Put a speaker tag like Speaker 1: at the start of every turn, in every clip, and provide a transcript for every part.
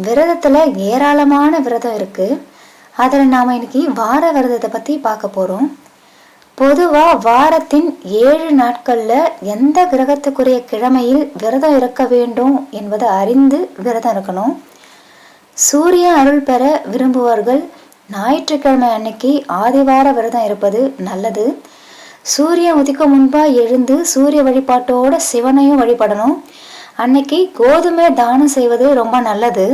Speaker 1: விரதத்தில் ஏராளமான விரதம் இருக்குது. அதில் நாம் இன்னைக்கு வார விரதத்தை பற்றி பார்க்க போகிறோம். பொதுவாக வாரத்தின் 7 நாட்களில் எந்த கிரகத்துக்குரிய கிழமையில் விரதம் இருக்க வேண்டும் என்பதை அறிந்து விரதம் இருக்கணும். சூரிய அருள் பெற விரும்புவர்கள் ஞாயிற்றுக்கிழமை அன்னைக்கு ஆதிவார விரதம் இருப்பது நல்லது. சூரியன் உதிக்கும் முன்பாக எழுந்து சூரிய வழிபாட்டோட சிவனையும் வழிபடணும். அன்னைக்கு கோதுமை தானம் செய்வது ரொம்ப நல்லது.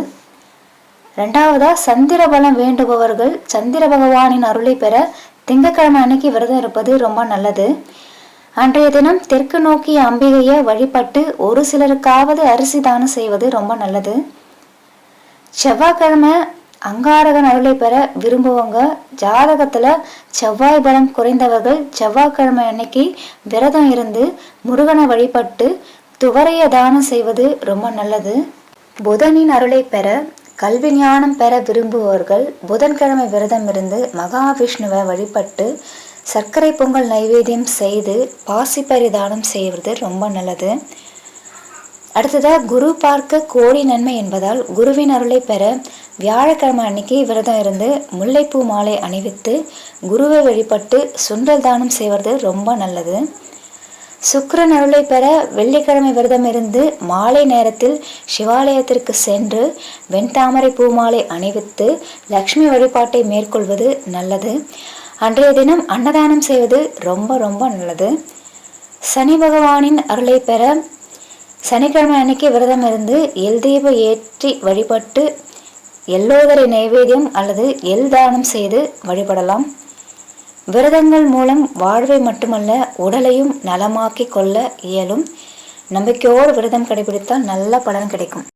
Speaker 1: ரெண்டாவதா, சந்திர பலம் வேண்டுபவர்கள் சந்திர பகவானின் அருளை பெற திங்கட்கிழமை அன்னைக்கு விரதம் இருப்பது ரொம்ப நல்லது. அன்றைய தினம் தெற்கு நோக்கிய அம்பிகையை வழிபட்டு ஒரு சிலருக்காவது அரிசி தானம் செய்வது ரொம்ப நல்லது. செவ்வாய்க்கிழமை அங்காரகன் அருளை பெற விரும்புவங்க ஜாதகத்துல செவ்வாய் பலம் குறைந்தவர்கள் செவ்வாய்க்கிழமை அன்னைக்கு விரதம் இருந்து முருகனை வழிபட்டு துவரைய தானம் செய்வது ரொம்ப நல்லது. புதனின் அருளை பெற கல்வி ஞானம் பெற விரும்புபவர்கள் புதன்கிழமை விரதம் இருந்து மகாவிஷ்ணுவை வழிபட்டு சர்க்கரை பொங்கல் நைவேத்தியம் செய்து பாசிப்பறி தானம் செய்வது ரொம்ப நல்லது. அடுத்ததாக, குரு பார்க்க கோடி நன்மை என்பதால் குருவின் அருளை பெற வியாழக்கிழமை அன்னைக்கு விரதம் இருந்து முல்லைப்பூ மாலை அணிவித்து குருவை வழிபட்டு சுண்டல் தானம் செய்வது ரொம்ப நல்லது. சுக்கிரன் அருளை பெற வெள்ளிக்கிழமை விரதம் இருந்து மாலை நேரத்தில் சிவாலயத்திற்கு சென்று வெண்தாமரை பூமாலை அணிவித்து லக்ஷ்மி வழிபாட்டை மேற்கொள்வது நல்லது. அன்றைய தினம் அன்னதானம் செய்வது ரொம்ப ரொம்ப நல்லது. சனி பகவானின் அருளை பெற சனிக்கிழமை அன்னைக்கு விரதம் இருந்து எல் தீபம் ஏற்றி வழிபட்டு எல்லோதரை நைவேத்தியம் அல்லது எல் தானம் செய்து வழிபடலாம். விரதங்கள் மூலம் வாழ்வை மட்டுமல்ல உடலையும் நலமாக்கி கொள்ள இயலும். நம்பிக்கையோடு விரதம் கடைபிடித்தால் நல்ல பலன் கிடைக்கும்.